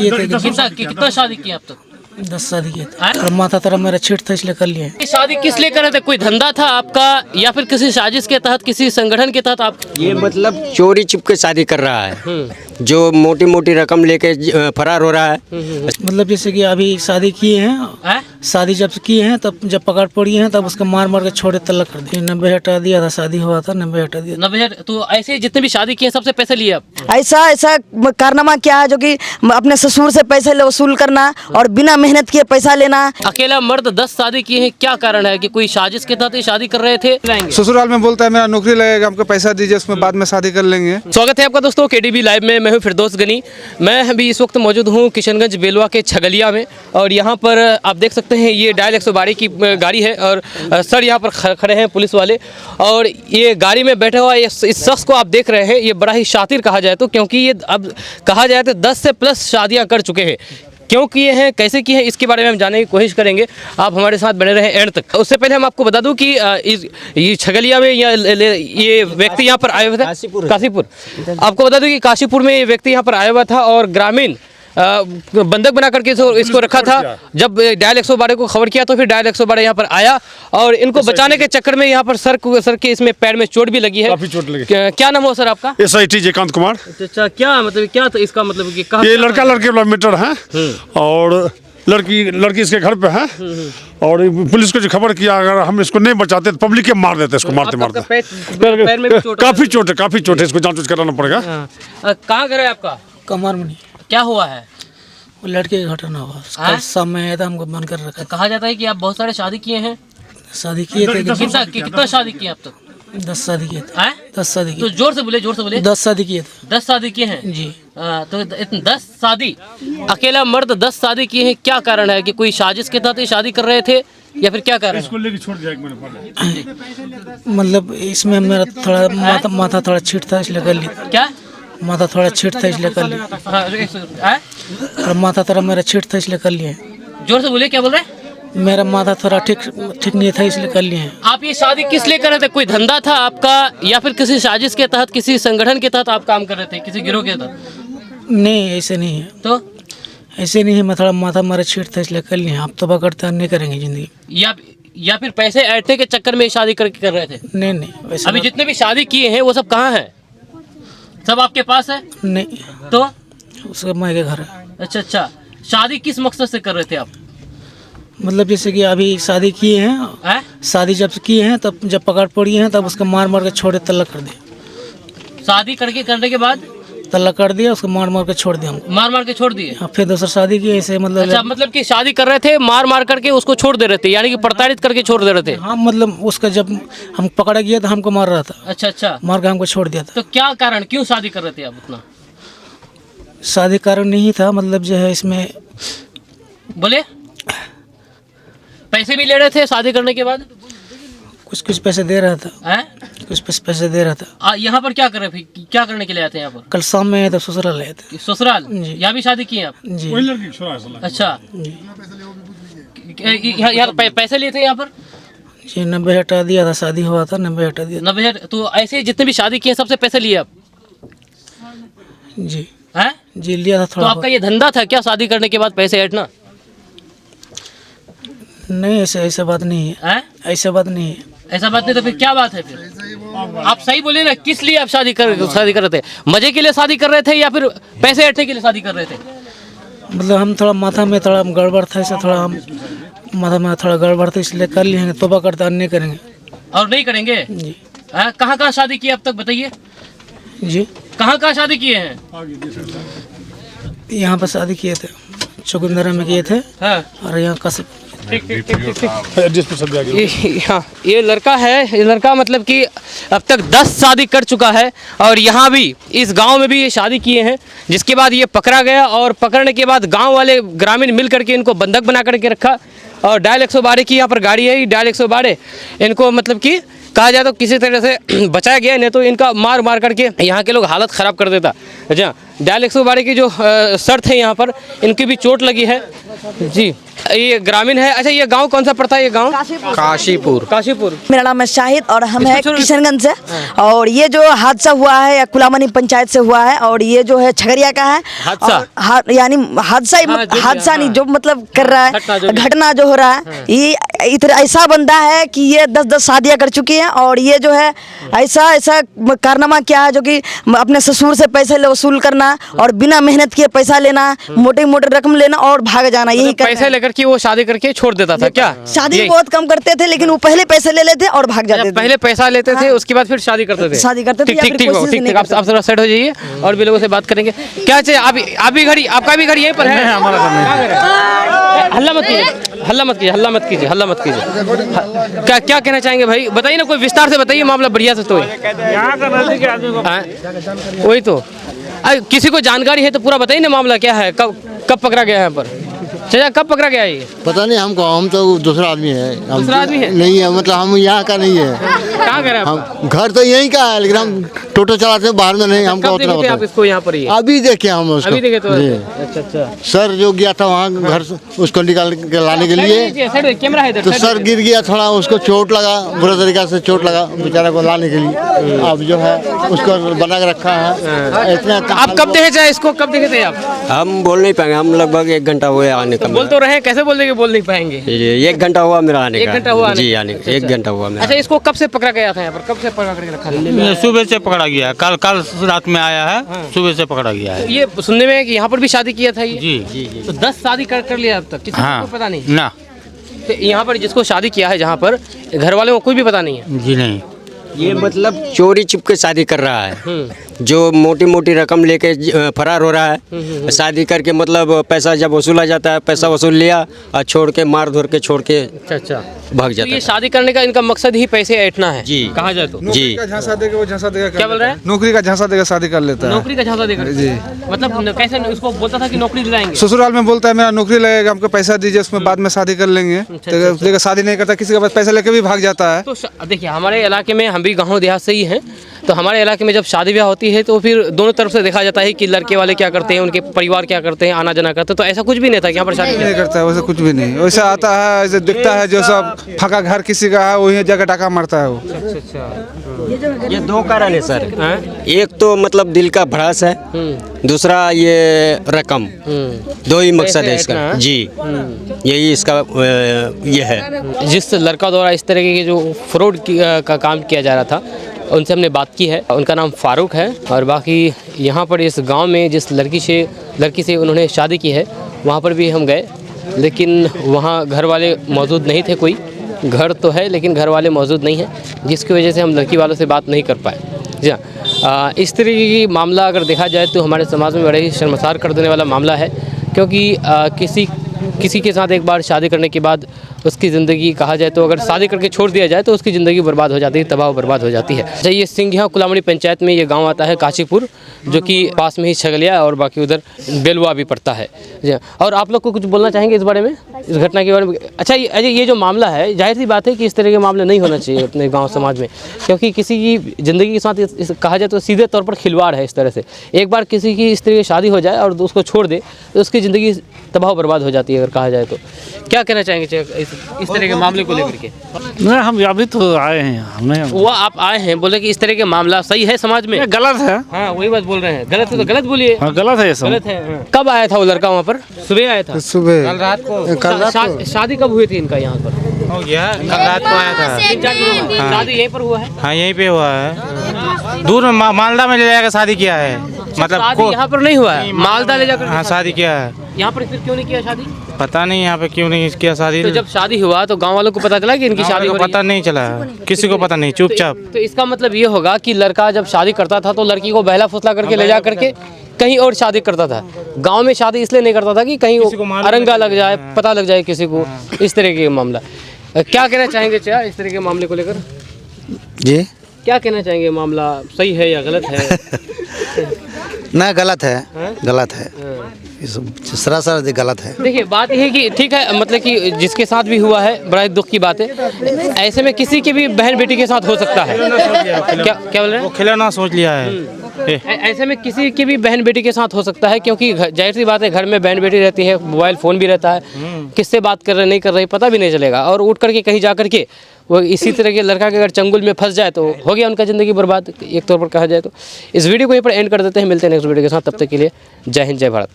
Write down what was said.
किए थे। कितना शादी किया अब तक? 10 शादी किए थे और माथा तरफ मेरा छीट था इसलिए कर लिए। ये शादी किस लिए कर रहे थे? कोई धंधा था आपका या फिर किसी साजिश के तहत, किसी संगठन के तहत आप? ये मतलब चोरी छिप के शादी कर रहा है, जो मोटी मोटी रकम लेके फरार हो रहा है। मतलब जैसे कि अभी शादी किए हैं, शादी जब किए हैं तब जब पकड़ पड़ी हैं तब उसको मार मार के छोड़े तलक कर दिए। 90 हटा दिया था, शादी हुआ था 90 हटा दिया। 90 तो ऐसे जितने भी शादी किए सबसे पैसे लिए आप? ऐसा कारनामा क्या है जो कि अपने ससुर से पैसे वसूल करना और बिना मेहनत किए पैसा लेना। अकेला मर्द 10 शादी किए हैं, क्या कारण है? कि कोई साजिश के तहत शादी कर रहे थे? ससुराल में बोलता है मेरा नौकरी लगेगा, हमको पैसा दीजिए, उसमें बाद में शादी कर लेंगे। स्वागत है आपका दोस्तों केडीबी लाइव में। मैं हूं फिरदौस गनी। मैं अभी इस वक्त मौजूद हूं किशनगंज बेलवा के छगलिया में और यहां पर आप देख सकते हैं ये डायल 112 की गाड़ी है और सर यहां पर खड़े हैं पुलिस वाले और ये गाड़ी में बैठा हुआ इस शख्स को आप देख रहे हैं, ये बड़ा ही शातिर कहा जाए तो, क्योंकि ये अब कहा जाए तो 10 से प्लस शादियाँ कर चुके हैं। क्यों किए हैं, कैसे किए हैं, इसके बारे में हम जानने की कोशिश करेंगे। आप हमारे साथ बने रहें एंड तक। उससे पहले हम आपको बता दूं कि ये छगलिया में ये व्यक्ति यहाँ पर आए हुए थे काशीपुर। आपको बता दूं कि काशीपुर में ये व्यक्ति यहाँ पर आया हुआ था और ग्रामीण बंधक बना करके इसको रखा था। जब डायल 112 को खबर किया तो फिर डायल 112 यहाँ पर आया और इनको बचाने के चक्कर में यहाँ पर सर के इसमें पैर में चोट भी लगी है। काफी चोट लगी। क्या नाम हो सर आपका? SIT जयकांत कुमार। अच्छा, क्या मतलब क्या तो इसका मतलब कि ये लड़का लड़के वाला मैटर है और लड़की इसके घर पे है और पुलिस को जो खबर किया अगर हम इसको नहीं बचाते तो पब्लिक के मार देते इसको, मारते मारते पैर में भी चोट? काफी चोट है, इसको जांच कराना पड़ेगा। कहाँ घर है आपका? कमर में नहीं। क्या हुआ है? वो लड़के की घटना हुआ, कल शाम में आया था, हमको बंद कर रखा। कहा जाता है कि आप बहुत सारे शादी किए हैं। शादी किए थे। कितना शादी किए अब तक? 10 शादी किए थे। 10 शादी तो किए। जोर से बोले। 10 शादी किए थे। 10 शादी किए हैं जी। तो 10 शादी, अकेला मर्द 10 शादी किए हैं, क्या कारण है? कि कोई साजिश के तहत शादी कर रहे थे या फिर क्या कारण? इसको लेके छोड़ दिया मैंने। मतलब इसमें मेरा थोड़ा माथा थोड़ा छीट था इसलिए कर लिया। क्या? माथा थोड़ा छीट था इसलिए कर लिया और माथा थोड़ा मेरा छीट था इसलिए कर लिए। जोर से बोले, क्या बोल रहे हैं? मेरा माथा थोड़ा ठीक नहीं था इसलिए कर लिए। आप ये शादी किस लिए कर रहे थे? कोई धंधा था आपका या फिर किसी साजिश के तहत, किसी संगठन के तहत आप काम कर रहे थे, किसी गिरोह के तहत? नहीं, ऐसे नहीं है। तो ऐसे नहीं है, मैं थोड़ा माथा मेरा छीट था इसलिए कर लिए। आप तोबा करते हैं, नहीं करेंगे जिंदगी। या फिर पैसे ऐंठने के चक्कर में शादी करके कर रहे थे? नहीं वैसे अभी जितने भी शादी किए हैं वो सब कहाँ हैं? सब आपके पास है? नहीं, तो उसका माँ के घर है। अच्छा, शादी किस मकसद से कर रहे थे आप? मतलब जैसे कि अभी शादी किए हैं, शादी जब किए हैं तब जब पकड़ पड़ी हैं तब उसको मार मार के छोड़े तलक कर दिया। शादी करने के बाद तलक कर दिया, उसको मार मार के छोड़ दिया हमको। मार के छोड़ दिए? फिर दूसरा शादी की ऐसे मतलब। अच्छा, मतलब कि शादी कर रहे थे, मार करके उसको छोड़ दे रहे थे, यानी कि प्रताड़ित करके छोड़ दे रहे थे? हाँ, मतलब उसका जब हम पकड़ा गया तो हमको मार रहा था। अच्छा, मार के हमको छोड़ दिया था। तो क्या कारण, क्यों शादी कर रहे थे आप उतना? शादी कारण नहीं था, मतलब जो है इसमें बोले पैसे भी ले रहे थे शादी करने के बाद? कुछ पैसे दे रहा था। कुछ पैसे दे रहा था। यहाँ पर क्या कर रहे थे, क्या करने के लिए आए थे यहाँ पर? कल शाम में आए थे, ससुराल आए थे। ससुराल? यहाँ भी शादी की है आप? जी। अच्छा, यहाँ पैसे लिए थे यहाँ पर? जी, 90 हटा दिया था, शादी हुआ था 90 हटा दिया। 90 तो ऐसे जितने भी शादी किए सबसे पैसे लिए आप? जी है जी, लिया था थोड़ा। तो आपका ये धंधा था क्या, शादी करने के बाद पैसे ऐंठना? नहीं, ऐसा बात नहीं है। ऐसा बात नहीं है। ऐसा बात नहीं तो फिर क्या बात है? फिर आप सही बोले ना, किस लिए आप शादी कर रहे थे? मजे के लिए शादी कर रहे थे या फिर पैसे ऐंठने के लिए शादी कर रहे थे? मतलब हम थोड़ा माथा में थोड़ा गड़बड़ था, ऐसा थोड़ा हम माथा में थोड़ा गड़बड़ था इसलिए कर लिए। तोबा करता नहीं करेंगे और नहीं करेंगे जी। कहाँ शादी की अब तक बताइए जी? कहाँ शादी किए हैं? यहाँ पर शादी किए थे, चौकुंदरा में किए थे। और यहाँ काशी। ठीक। ये लड़का है, ये लड़का मतलब कि अब तक 10 शादी कर चुका है और यहाँ भी इस गांव में भी ये शादी किए हैं, जिसके बाद ये पकड़ा गया और पकड़ने के बाद गांव वाले ग्रामीण मिल करके इनको बंधक बना करके रखा और डायल 112 की यहाँ पर गाड़ी है, डायल 112 इनको मतलब कि कहा जाए तो किसी तरह से बचाया गया, नहीं तो इनका मार करके यहाँ के लोग हालत ख़राब कर देता। अच्छा, डायल 112 की जो शर्त है यहाँ पर, इनकी भी चोट लगी है जी। ये ग्रामीण है। अच्छा, ये गांव कौन सा पड़ता है? ये गांव काशीपुर। काशीपुर। मेरा नाम है शाहिद और हम है इसमें किशनगंज से। और ये जो हादसा हुआ है या कुलामनी पंचायत से हुआ है और ये जो है छगरिया का है। हादसा? और यानी हादसा हाँ, जो भी, हादसा नहीं, हाँ। जो मतलब कर रहा है, घटना जो हो रहा है, ये इधर ऐसा बंदा है कि ये 10-10 शादियां कर चुकी हैं। और ये जो है ऐसा ऐसा कारनामा क्या है जो कि अपने ससुर से पैसे वसूल करना और बिना मेहनत किए पैसा लेना, मोटी मोटी रकम लेना और भाग जाना, यही कर पैसे लेकर के वो शादी करके छोड़ देता था क्या? शादी यही? बहुत कम करते थे, लेकिन वो पहले पैसे ले लेते और भाग जाते थे। पहले पैसा लेते थे, उसके बाद फिर शादी करते थे। शादी करते थे ठीक या ठीक फिर ठीक हो, कोशिश ठीक नहीं ठीक। आप थोड़ा साइड हो जाइए और भी लोगों से बात करेंगे। क्या चाहिए? आप भी घड़ी, आपका भी घड़ी यहीं पर है? हमारा हल्ला मत कीजिए, हल्ला मत कीजिए, हल्ला मत कीजिए, हल्ला मत कीजिए। क्या क्या कहना चाहेंगे भाई? बताइए ना, कोई विस्तार से बताइए मामला बढ़िया से। तो यहाँ का नजदीकी आदमी को वही तो किसी को जानकारी है तो पूरा बताइए ना, मामला क्या है? कब पकड़ा गया है यहाँ पर? चाचा, कब पकड़ा गया है ये? पता नहीं हमको, हम तो दूसरा आदमी है। दूसरा आदमी है? नहीं है, मतलब हम यहाँ का नहीं है। कहाँ घर है आपका? हम घर तो यहीं का है, लेकिन हम टोटो चलाते हैं, बाहर में नहीं। हमको कब उतना देखे थे आप होता इसको यहाँ पर? ये अभी देखे हम उसको। अभी देखे तो? जी। अच्छा अच्छा। सर जो गया था वहाँ घर से, उसको निकाल के लाने के लिए, कैमरा है इधर, तो सर गिर गया थोड़ा, उसको चोट लगा, बुरा तरीका से चोट लगा बेचारे को लाने के लिए। अब जो है उसको बना के रखा है। इतना आप कब देखे थे इसको? कब देखे थे आप? हम बोल नहीं पाएंगे, हम लगभग 1 घंटा हुआ आने का। बोल तो रहे हैं, कैसे बोल देंगे बोल नहीं पाएंगे? 1 घंटा हुआ मेरा आने का। 1 घंटा हुआ आने जी का? आने अच्छा, 1 घंटा हुआ मेरा। अच्छा, इसको कब से पकड़ा गया था यहाँ पर? कब से पकड़ा करके रखा था? सुबह से पकड़ा गया है। कल रात में आया है, सुबह से पकड़ा गया है। ये सुनने में है कि यहाँ पर भी शादी किया था ये? जी तो 10 शादी कर लिया अब तक? किसी हाँ। को पता नहीं? ना तो यहाँ पर जिसको शादी किया है, जहाँ पर घर वाले को कोई भी पता नहीं है? जी नहीं। ये मतलब चोरी छिप के शादी कर रहा है, जो मोटी मोटी रकम लेके फरार हो रहा है। शादी करके मतलब पैसा जब वसूला जाता है, पैसा वसूल लिया और छोड़ के मार धोर के छोड़ के अच्छा भाग तो जाता ये है। शादी करने का इनका मकसद ही पैसे ऐंठना है? जी। कहा जाए तो जी झांसा देगा, वो झांसा देगा। क्या बोल रहे हैं? नौकरी का झांसा देगा, शादी कर लेता है। नौकरी का झांसा देकर? जी। मतलब कैसे उसको बोलता था कि नौकरी दिलाएंगे? ससुराल में बोलता है मेरा नौकरी लगेगा, हमको पैसा दीजिए, उसमें बाद में शादी कर लेंगे। तो लेकिन शादी नहीं करता, किसी के पास पैसा लेके भी भाग जाता है। तो देखिए, हमारे इलाके में, हम भी गाँव देहात से ही हैं, तो हमारे इलाके में जब शादी ब्याह होती है तो फिर दोनों तरफ से देखा जाता है कि लड़के वाले क्या करते हैं, उनके परिवार क्या करते हैं, आना जाना करते हैं। तो ऐसा कुछ भी नहीं था कि यहाँ पर शादी नहीं करता है, वैसे कुछ भी नहीं। वैसे आता है, ऐसे दिखता है, जो सब फाका घर किसी का है वही जगह टाका मारता है वो। ये 2 कारण है सर। एक तो मतलब दिल का भड़ास है, दूसरा ये रकम। 2 ही मकसद है इसका। जी यही इसका ये है। जिस लड़का द्वारा इस तरह के जो फ्रॉड का काम किया जा रहा था, उनसे हमने बात की है। उनका नाम फारूक है। और बाकी यहाँ पर इस गांव में जिस लड़की से उन्होंने शादी की है, वहाँ पर भी हम गए, लेकिन वहाँ घर वाले मौजूद नहीं थे। कोई घर तो है लेकिन घर वाले मौजूद नहीं हैं, जिसकी वजह से हम लड़की वालों से बात नहीं कर पाए। जी हाँ, इस तरीके की मामला अगर देखा जाए तो हमारे समाज में बड़े ही शर्मसार कर देने वाला मामला है, क्योंकि किसी के साथ एक बार शादी करने के बाद उसकी ज़िंदगी, कहा जाए तो अगर शादी करके छोड़ दिया जाए तो उसकी ज़िंदगी बर्बाद हो जाती है, तबाह बर्बाद हो जाती है। अच्छा, ये सिंघिया कुलामणी पंचायत में ये गांव आता है काशीपुर, जो कि पास में ही छगलिया और बाकी उधर बेलवा भी पड़ता है। जी, और आप लोग को कुछ बोलना चाहेंगे इस बारे में, इस घटना के बारे में? अच्छा, ये जो मामला है, जाहिर सी बात है कि इस तरह के मामले नहीं होना चाहिए अपने गाँव समाज में, क्योंकि किसी की ज़िंदगी के साथ कहा जाए तो सीधे तौर पर खिलवाड़ है। इस तरह से एक बार किसी की इस तरह की शादी हो जाए और उसको छोड़ दे तो उसकी ज़िंदगी तबाह बर्बाद हो जाती है, अगर कहा जाए तो। क्या कहना चाहेंगे इस तरह के मामले को लेकर के? नहीं, हम अभी तो आए हैं। हमने वो आप आए हैं, बोले कि इस तरह के मामला सही है समाज में? गलत है। हाँ, वही बात बोल रहे हैं। गलत है तो गलत बोलिए। हाँ, गलत है ये सब। गलत है। हाँ। कब आया था वो लड़का वहाँ पर? सुबह आया था? सुबह कल रात को शादी कब हुई थी इनका यहाँ पर? हो गया। कल रात को आया था। शादी यहीं पर हुआ है? हाँ, यहीं पे हुआ है। दूर में मालदा में ले जाकर शादी किया है। मतलब शादी यहाँ पर नहीं हुआ है, मालदा ले जाकर? हाँ, शादी किया है। यहाँ पर फिर क्यों नहीं किया शादी? पता नहीं यहाँ पे क्यों नहीं किया शादी। तो जब शादी हुआ तो गांव वालों को पता चला कि इनकी शादी हो रही है? पता नहीं चला, किसी को पता नहीं, चुपचाप। तो इसका मतलब ये होगा कि लड़का जब शादी करता था तो लड़की को बहला फुसला करके ले जा करके कहीं और शादी करता था। गांव में शादी इसलिए नहीं करता था कि कहीं अरंगा लग जाए, पता लग जाए किसी को। इस तरह के मामला क्या कहना चाहेंगे चाचा इस तरह के मामले को लेकर? जी, क्या कहना चाहेंगे? मामला सही है या गलत है? ना गलत है, गलत है, सरासर गलत है। देखिए, बात यह है कि ठीक है, मतलब कि जिसके साथ भी हुआ है बड़ा ही दुख की बात है। ऐसे में किसी के भी बहन बेटी के साथ हो सकता है। क्या बोल रहे हैं? वो खिलौना सोच लिया है। ऐसे में किसी की भी बहन बेटी के साथ हो सकता है, क्योंकि जाहिर सी बात है घर में बहन बेटी रहती है, मोबाइल फ़ोन भी रहता है, किससे बात कर रहे नहीं कर रहे पता भी नहीं चलेगा, और उठ करके कहीं जा करके वो इसी तरह के लड़का के अगर चंगुल में फंस जाए तो हो गया उनका ज़िंदगी बर्बाद, एक तौर पर कहा जाए तो। इस वीडियो को यहीं पर एंड कर देते हैं, मिलते हैं नेक्स्ट वीडियो के साथ, तब तक के लिए जय हिंद जय भारत।